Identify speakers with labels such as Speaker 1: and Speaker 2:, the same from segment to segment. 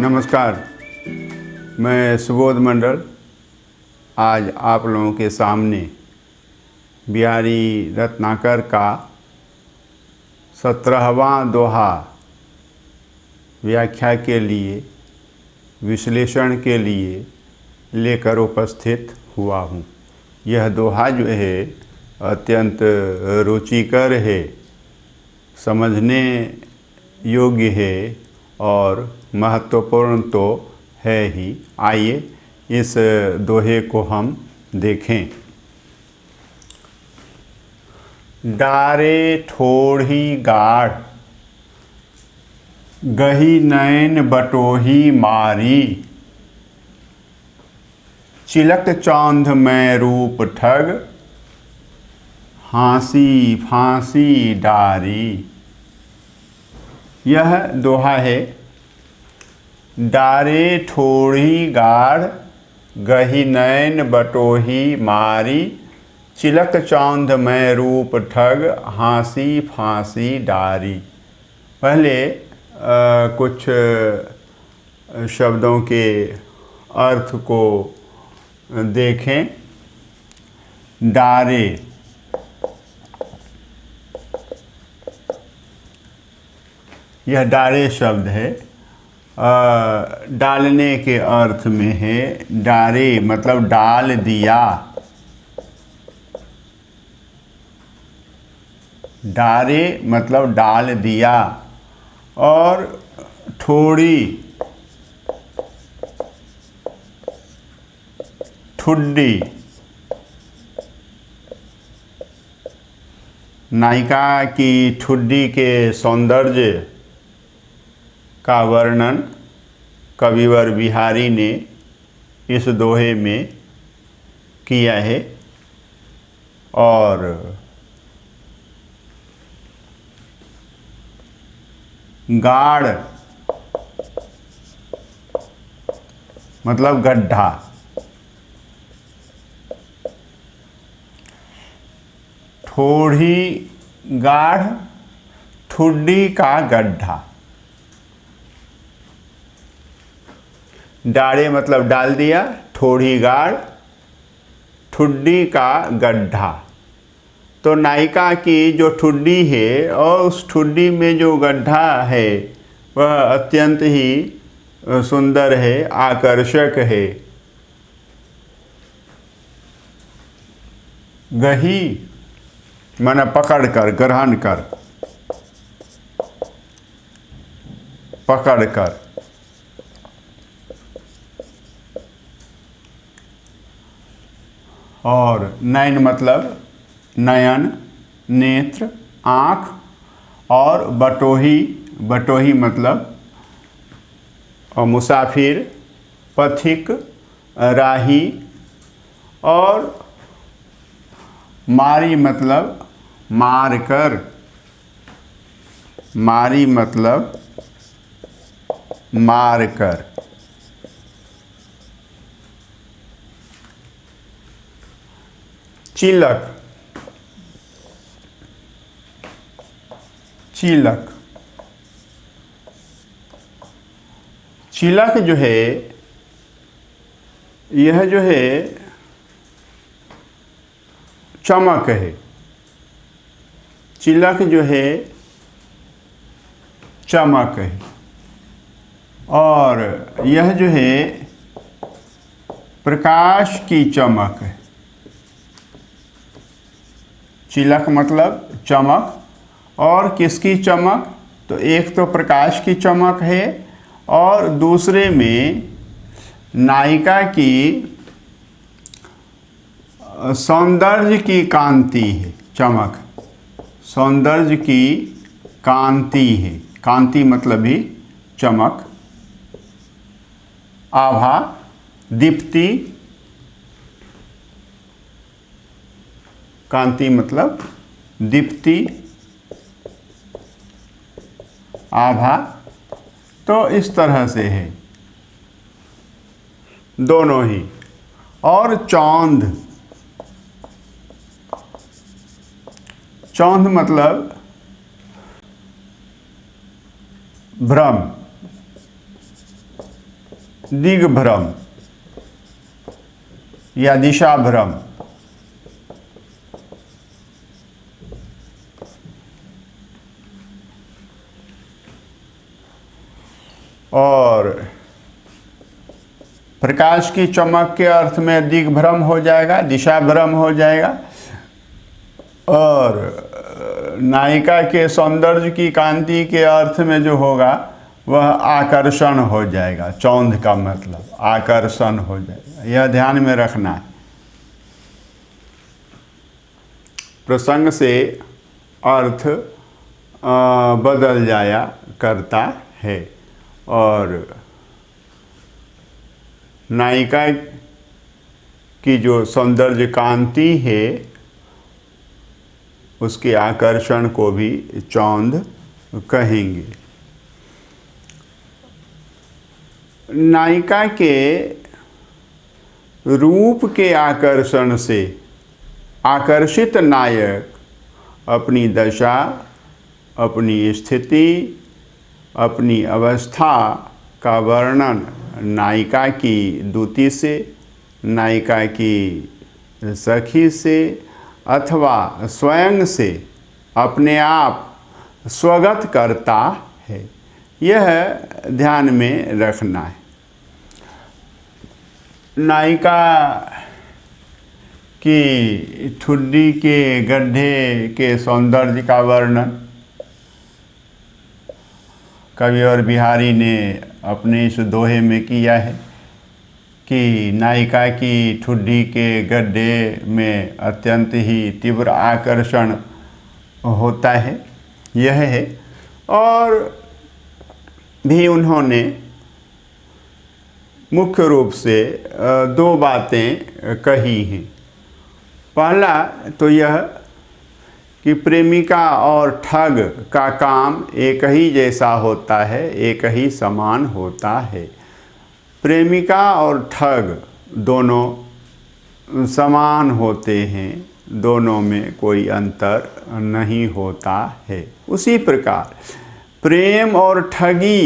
Speaker 1: नमस्कार, मैं सुबोध मंडल आज आप लोगों के सामने बिहारी रत्नाकर का 17वां दोहा व्याख्या के लिए, विश्लेषण के लिए लेकर उपस्थित हुआ हूँ। यह दोहा जो है अत्यंत रुचिकर है, समझने योग्य है और महत्वपूर्ण तो है ही। आइए इस दोहे को हम देखें। डारे ठोड़ी गाढ़, गही नैन बटोही मारी, चिलक चौंध में रूप ठग, हाँसी फांसी डारी। यह दोहा है। डारे ठोड़ी गाढ़, गही नैन बटोही मारी, चिलक चौंध में रूप ठग, हाँसी फांसी डारी। पहले कुछ शब्दों के अर्थ को देखें। डारे, यह डारे शब्द है, डालने के अर्थ में है। डारे मतलब डाल दिया, डारे मतलब डाल दिया। और ठोड़ी, ठुड्डी, नायिका की ठुड्डी के सौंदर्य का वर्णन कविवर बिहारी ने इस दोहे में किया है। और गाढ़ मतलब गड्ढा, ठोड़ी गाढ़, ठुड्डी का गड्ढा। डारे मतलब डाल दिया, ठोड़ी गाढ़, ठुड्डी का गड्ढा। तो नायिका की जो ठुड्डी है और उस ठुड्डी में जो गड्ढा है वह अत्यंत ही सुंदर है, आकर्षक है। गही माना पकड़ कर, ग्रहण कर, पकड़ कर। और नैन मतलब नयन, नेत्र, आँख। और बटोही, बटोही मतलब मुसाफिर, पथिक, राही। और मारी मतलब मार कर, मारी मतलब मार कर। चिलक, चिलक, चिलक जो है, यह जो है चमक है। चिलक जो है चमक है। और यह जो है प्रकाश की चमक है। चिलक मतलब चमक। और किसकी चमक? तो एक तो प्रकाश की चमक है और दूसरे में नायिका की सौंदर्य की कांति है। चमक सौंदर्य की कांति है। कांति मतलब ही चमक, आभा, दीप्ति। कांति मतलब दीप्ति, आभा। तो इस तरह से है दोनों ही। और चौंध, चौंध मतलब भ्रम, दिग्भ्रम या दिशा भ्रम। और प्रकाश की चमक के अर्थ में दिग्भ्रम हो जाएगा, दिशा भ्रम हो जाएगा। और नायिका के सौंदर्य की कांति के अर्थ में जो होगा वह आकर्षण हो जाएगा। चौंध का मतलब आकर्षण हो जाएगा, यह ध्यान में रखना है। प्रसंग से अर्थ बदल जाया करता है। और नायिका की जो सौंदर्य कांति है उसके आकर्षण को भी चौंध कहेंगे। नायिका के रूप के आकर्षण से आकर्षित नायक अपनी दशा, अपनी स्थिति, अपनी अवस्था का वर्णन नायिका की दूती से, नायिका की सखी से अथवा स्वयं से अपने आप स्वगत करता है। यह ध्यान में रखना है। नायिका की ठुड्डी के गड्ढे के सौंदर्य का वर्णन कविवर बिहारी ने अपने इस दोहे में किया है कि नायिका की ठुड्डी के गड्ढे में अत्यंत ही तीव्र आकर्षण होता है, यह है। और भी उन्होंने मुख्य रूप से दो बातें कही हैं। पहला तो यह कि प्रेमिका और ठग का काम एक ही जैसा होता है, एक ही समान होता है। प्रेमिका और ठग दोनों समान होते हैं, दोनों में कोई अंतर नहीं होता है। उसी प्रकार प्रेम और ठगी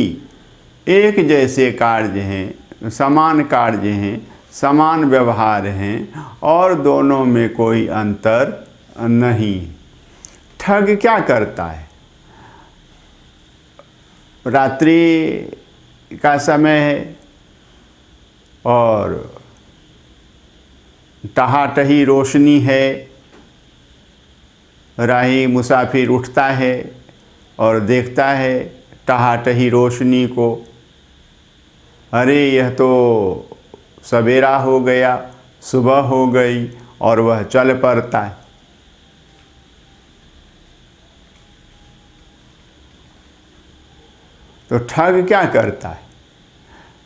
Speaker 1: एक जैसे कार्य हैं, समान कार्य हैं, समान व्यवहार हैं और दोनों में कोई अंतर नहीं। ठग क्या करता है? रात्रि का समय है और टहाटही रोशनी है, राही मुसाफिर उठता है और देखता है टहाटही रोशनी को, अरे यह तो सवेरा हो गया, सुबह हो गई, और वह चल पड़ता है। तो ठग क्या करता है?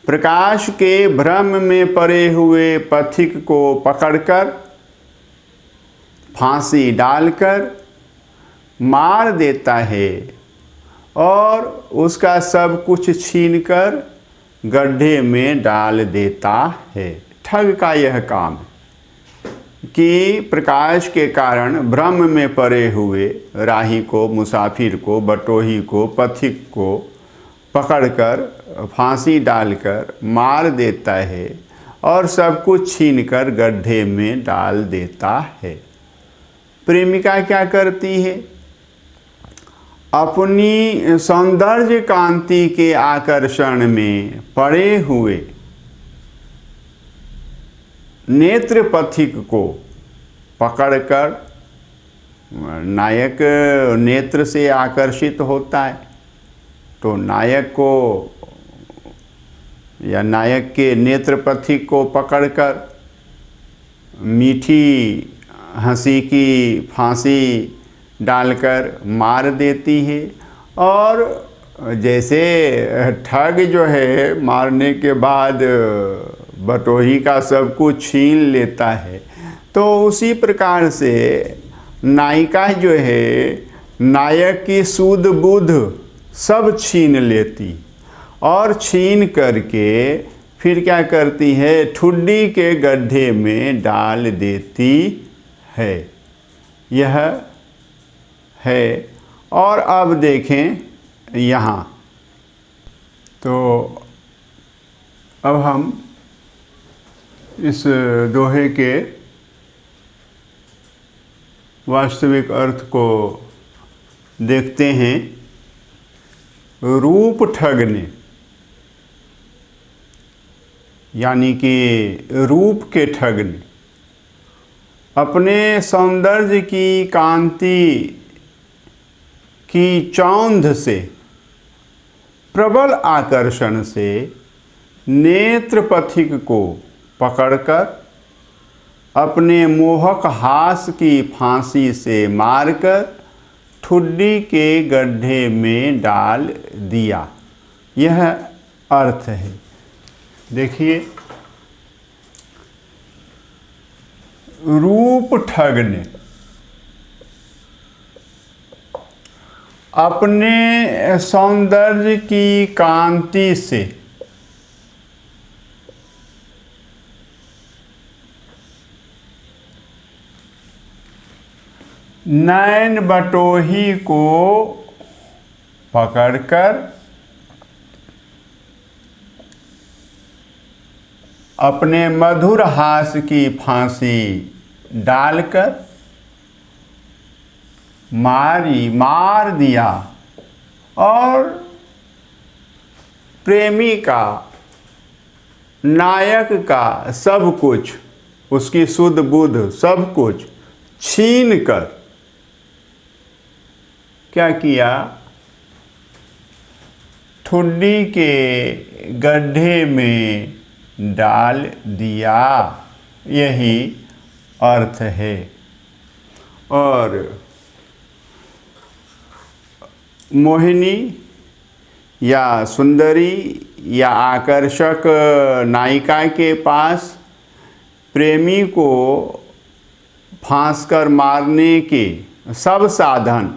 Speaker 1: प्रकाश के भ्रम में पड़े हुए पथिक को पकड़कर फांसी डालकर मार देता है और उसका सब कुछ छीनकर गड्ढे में डाल देता है। ठग का यह काम कि प्रकाश के कारण भ्रम में पड़े हुए राही को, मुसाफिर को, बटोही को, पथिक को पकड़कर फांसी डालकर मार देता है और सब कुछ छीनकर गड्ढे में डाल देता है। प्रेमिका क्या करती है? अपनी सौंदर्य कांति के आकर्षण में पड़े हुए नेत्र पथिक को पकड़कर, नायक नेत्र से आकर्षित होता है तो नायक को या नायक के नेत्र पथिक को पकड़कर मीठी हंसी की फांसी डालकर मार देती है। और जैसे ठग जो है मारने के बाद बटोही का सब कुछ छीन लेता है, तो उसी प्रकार से नायिका जो है नायक की सूध बुध सब छीन लेती और छीन करके फिर क्या करती है? ठुड्डी के गड्ढे में डाल देती है। यह है। और अब देखें यहाँ तो अब हम इस दोहे के वास्तविक अर्थ को देखते हैं। रूप ठगने, यानी कि रूप के ठगने, अपने सौंदर्य की कांति की चौंध से, प्रबल आकर्षण से नेत्र पथिक को पकड़कर अपने मोहक हास की फांसी से मारकर ठुड्डी के गड्ढे में डाल दिया। यह अर्थ है। देखिए, रूप ठगने, अपने सौंदर्य की कांति से नैन बटोही को पकड़कर अपने मधुर हास की फांसी डालकर मार दिया और प्रेमी का, नायक का सब कुछ, उसकी सुध बुध सब कुछ छीन कर क्या किया, ठुड्डी के गड्ढे में डाल दिया। यही अर्थ है। और मोहिनी या सुंदरी या आकर्षक नायिका के पास प्रेमी को फांस कर मारने के सब साधन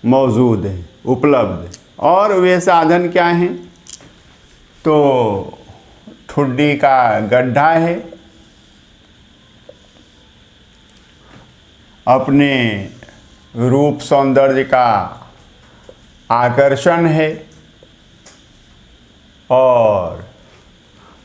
Speaker 1: मौजूद हैं, उपलब्ध हैं। और वे साधन क्या हैं? तो ठुड्डी का गड्ढा है, अपने रूप सौंदर्य का आकर्षण है और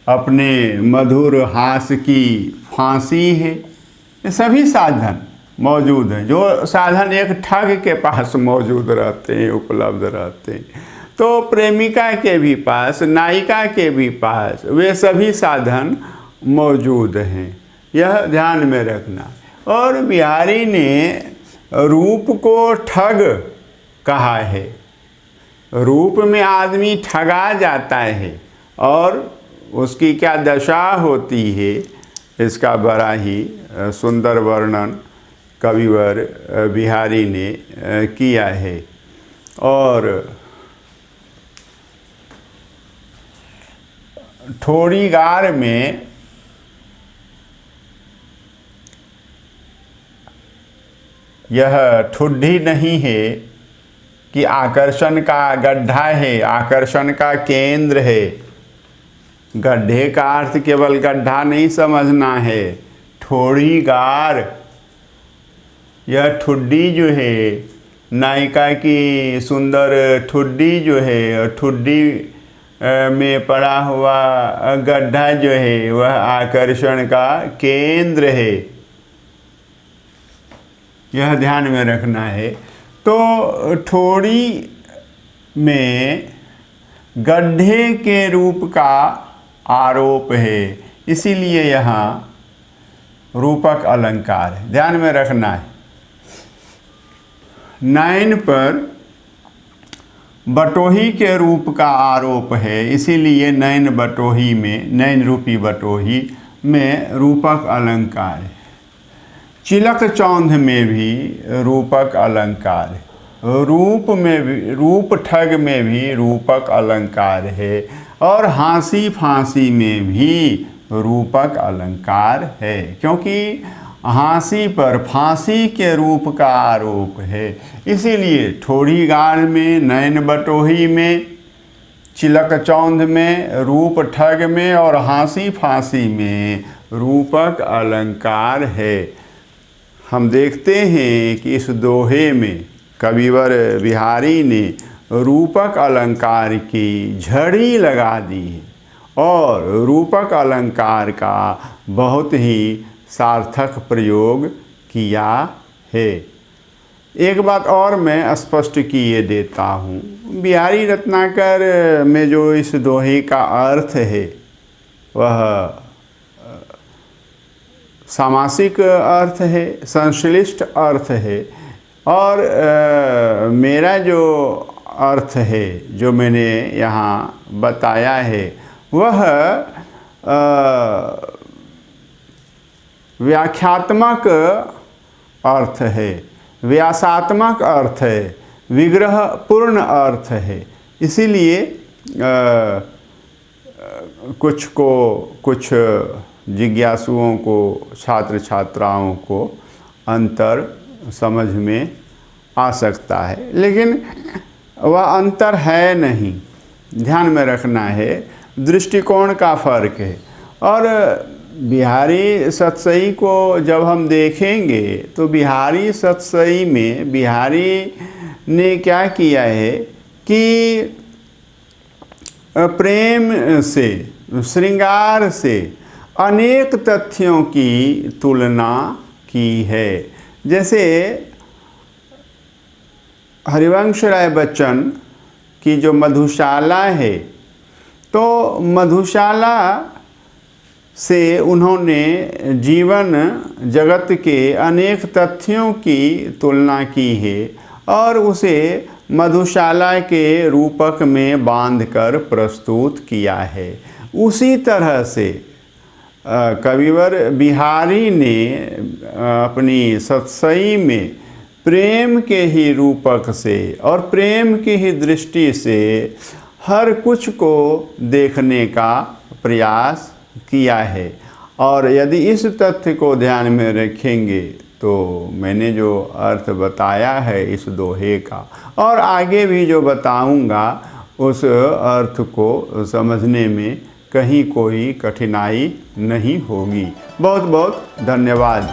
Speaker 1: अपने मधुर हास की फांसी है। ये सभी साधन मौजूद हैं, जो साधन एक ठग के पास मौजूद रहते हैं, उपलब्ध रहते हैं। तो प्रेमिका के भी पास, नायिका के भी पास वे सभी साधन मौजूद हैं। यह ध्यान में रखना। और बिहारी ने रूप को ठग कहा है। रूप में आदमी ठगा जाता है और उसकी क्या दशा होती है, इसका बड़ा ही सुंदर वर्णन कविवर बिहारी ने किया है। और ठोड़ीगार में यह ठुड्डी नहीं है कि आकर्षण का गड्ढा है, आकर्षण का केंद्र है। गड्ढे का अर्थ केवल गड्ढा नहीं समझना है। ठोड़ीगार, यह ठुड्डी जो है, नायिका की सुंदर ठुड्डी जो है, और ठुड्डी में पड़ा हुआ गड्ढा जो है वह आकर्षण का केंद्र है। यह ध्यान में रखना है। तो ठोड़ी में गड्ढे के रूप का आरोप है, इसीलिए यहाँ रूपक अलंकार है। ध्यान में रखना है। नैन पर बटोही के रूप का आरोप है, इसीलिए नैन बटोही में, नैन रूपी बटोही में रूपक अलंकार है। चिलक चौंध में भी रूपक अलंकार है। रूप में भी, रूप ठग में भी रूपक अलंकार है। और हाँसी फांसी में भी रूपक अलंकार है, क्योंकि हाँसी पर फांसी के रूप का आरोप है। इसीलिए ठोड़ीगार में, नैन बटोही में, चिलक चौंध में, रूप ठग में और हाँसी फांसी में रूपक अलंकार है। हम देखते हैं कि इस दोहे में कविवर बिहारी ने रूपक अलंकार की झड़ी लगा दी है और रूपक अलंकार का बहुत ही सार्थक प्रयोग किया है। एक बात और मैं स्पष्ट किए देता हूँ, बिहारी रत्नाकर में जो इस दोहे का अर्थ है वह सामासिक अर्थ है, संश्लिष्ट अर्थ है, और मेरा जो अर्थ है जो मैंने यहाँ बताया है वह व्याख्यात्मक अर्थ है, व्यासात्मक अर्थ है, विग्रहपूर्ण अर्थ है। इसीलिए कुछ जिज्ञासुओं को, छात्र छात्राओं को अंतर समझ में आ सकता है, लेकिन वह अंतर है नहीं, ध्यान में रखना है, दृष्टिकोण का फर्क है। और बिहारी सतसई को जब हम देखेंगे तो बिहारी सतसई में बिहारी ने क्या किया है कि प्रेम से, श्रृंगार से अनेक तथ्यों की तुलना की है। जैसे हरिवंश राय बच्चन की जो मधुशाला है, तो मधुशाला से उन्होंने जीवन जगत के अनेक तथ्यों की तुलना की है और उसे मधुशाला के रूपक में बांधकर प्रस्तुत किया है। उसी तरह से कविवर बिहारी ने अपनी सतसई में प्रेम के ही रूपक से और प्रेम की ही दृष्टि से हर कुछ को देखने का प्रयास किया है। और यदि इस तथ्य को ध्यान में रखेंगे तो मैंने जो अर्थ बताया है इस दोहे का और आगे भी जो बताऊंगा उस अर्थ को समझने में कहीं कोई कठिनाई नहीं होगी। बहुत बहुत धन्यवाद।